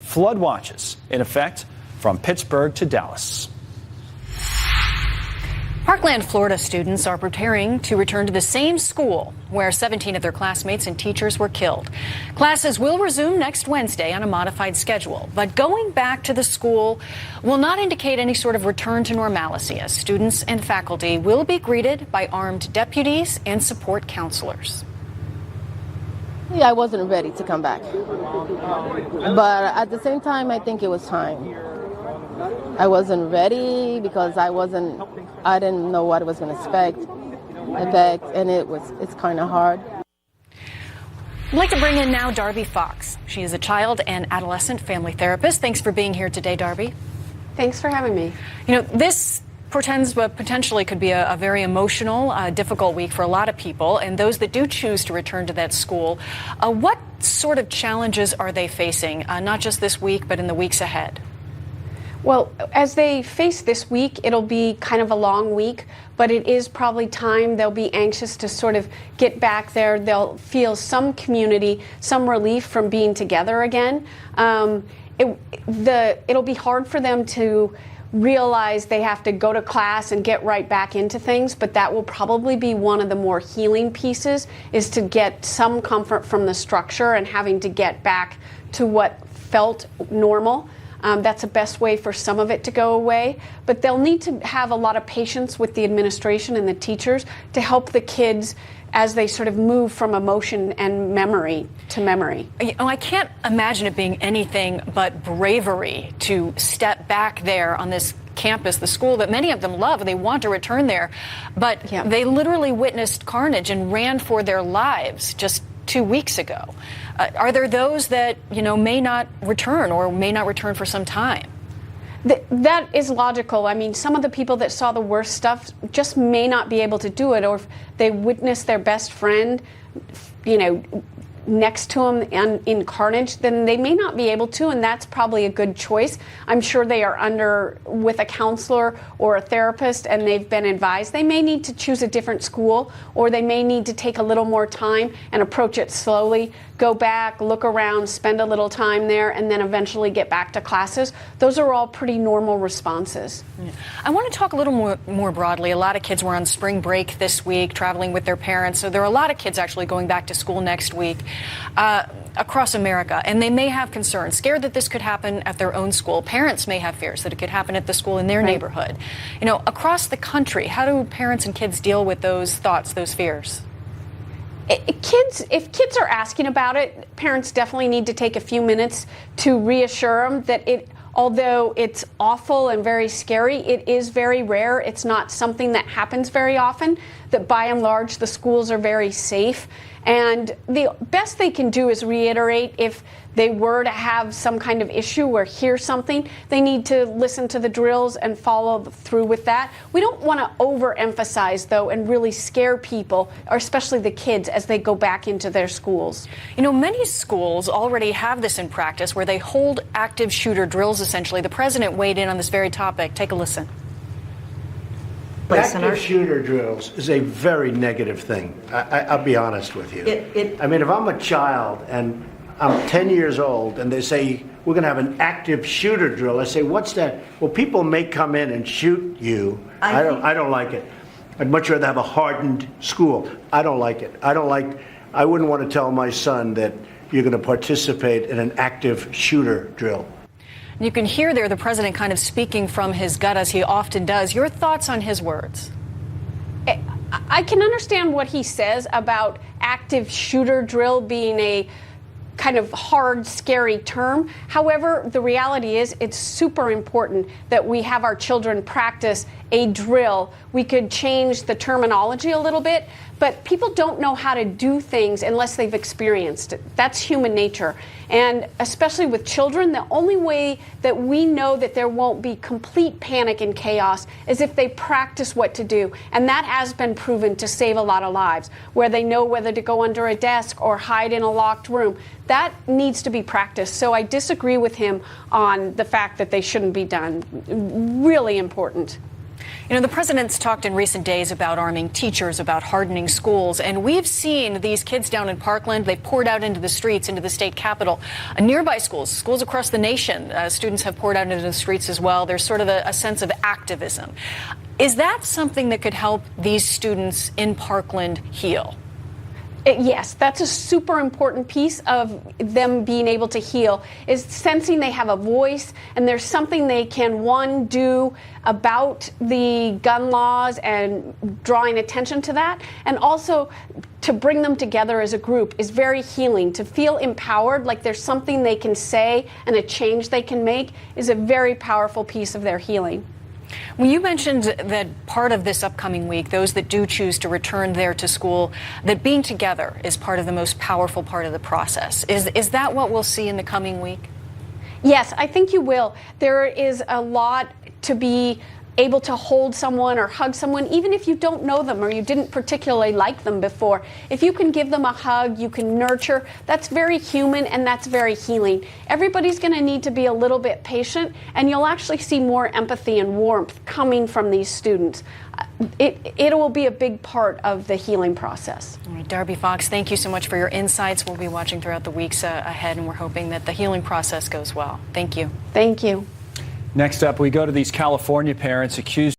flood watches in effect from Pittsburgh to Dallas. Parkland, Florida students are preparing to return to the same school where 17 of their classmates and teachers were killed. Classes will resume next Wednesday on a modified schedule, but going back to the school will not indicate any sort of return to normalcy, as students and faculty will be greeted by armed deputies and support counselors. Yeah, I wasn't ready to come back, but at the same time, I think it was time. I wasn't ready because I didn't know what I was going to expect, and it's kind of hard. I'd like to bring in now Darby Fox. She is a child and adolescent family therapist. Thanks for being here today, Darby. Thanks for having me. You know, this portends what potentially could be a very emotional, difficult week for a lot of people, and those that do choose to return to that school. What sort of challenges are they facing, not just this week, but in the weeks ahead? Well, as they face this week, it'll be kind of a long week, but it is probably time. They'll be anxious to sort of get back there. They'll feel some community, some relief from being together again. It'll be hard for them to realize they have to go to class and get right back into things, but that will probably be one of the more healing pieces, is to get some comfort from the structure and having to get back to what felt normal. That's the best way for some of it to go away, but they'll need to have a lot of patience with the administration and the teachers to help the kids as they sort of move from emotion and memory to memory. You know, I can't imagine it being anything but bravery to step back there on this campus, the school that many of them love. They want to return there, but they literally witnessed carnage and ran for their lives just 2 weeks ago. Are there those that, you know, may not return or may not return for some time? That is logical. I mean, some of the people that saw the worst stuff just may not be able to do it, or if they witness their best friend, you know, next to them and in carnage, then they may not be able to, and that's probably a good choice. I'm sure they are with a counselor or a therapist, and they've been advised they may need to choose a different school, or they may need to take a little more time and approach it slowly, go back, look around, spend a little time there, and then eventually get back to classes. Those are all pretty normal responses. Yeah. I want to talk a little more broadly. A lot of kids were on spring break this week, traveling with their parents, so there are a lot of kids actually going back to school next week. Across America, and they may have concerns, scared that this could happen at their own school. Parents may have fears that it could happen at the school in their neighborhood. You know, across the country, how do parents and kids deal with those thoughts, those fears? If kids are asking about it, parents definitely need to take a few minutes to reassure them that although it's awful and very scary, it is very rare. It's not something that happens very often, that by and large the schools are very safe. And the best they can do is reiterate, if they were to have some kind of issue or hear something, they need to listen to the drills and follow through with that. We don't want to overemphasize, though, and really scare people, or especially the kids, as they go back into their schools. You know, many schools already have this in practice, where they hold active shooter drills, essentially. The president weighed in on this very topic. Take a listen. Active shooter drills is a very negative thing. I'll be honest with you. I mean, if I'm a child and I'm 10 years old and they say, we're going to have an active shooter drill, I say, what's that? Well, people may come in and shoot you. I don't like it. I'd much rather have a hardened school. I don't like it. I wouldn't want to tell my son that you're going to participate in an active shooter drill. You can hear there the president kind of speaking from his gut, as he often does. Your thoughts on his words? I can understand what he says about active shooter drill being a kind of hard, scary term. However, the reality is it's super important that we have our children practice a drill. We could change the terminology a little bit, but people don't know how to do things unless they've experienced it. That's human nature. And especially with children, the only way that we know that there won't be complete panic and chaos is if they practice what to do. And that has been proven to save a lot of lives, where they know whether to go under a desk or hide in a locked room. That needs to be practiced. So I disagree with him on the fact that they shouldn't be done. Really important. You know, the president's talked in recent days about arming teachers, about hardening schools, and we've seen these kids down in Parkland. They poured out into the streets, into the state capitol. Nearby schools across the nation, students have poured out into the streets as well. There's sort of a sense of activism. Is that something that could help these students in Parkland heal? Yes, that's a super important piece of them being able to heal, is sensing they have a voice and there's something they can, one, do about the gun laws and drawing attention to that, and also to bring them together as a group is very healing. To feel empowered, like there's something they can say and a change they can make, is a very powerful piece of their healing. Well, you mentioned that part of this upcoming week, those that do choose to return there to school, that being together is part of the most powerful part of the process. Is that what we'll see in the coming week? Yes, I think you will. There is a lot to be able to hold someone or hug someone, even if you don't know them or you didn't particularly like them before. If you can give them a hug, you can nurture, that's very human and that's very healing. Everybody's going to need to be a little bit patient, and you'll actually see more empathy and warmth coming from these students. It will be a big part of the healing process. All right, Darby Fox, thank you so much for your insights. We'll be watching throughout the weeks ahead, and we're hoping that the healing process goes well. Thank you. Thank you. Next up, we go to these California parents accused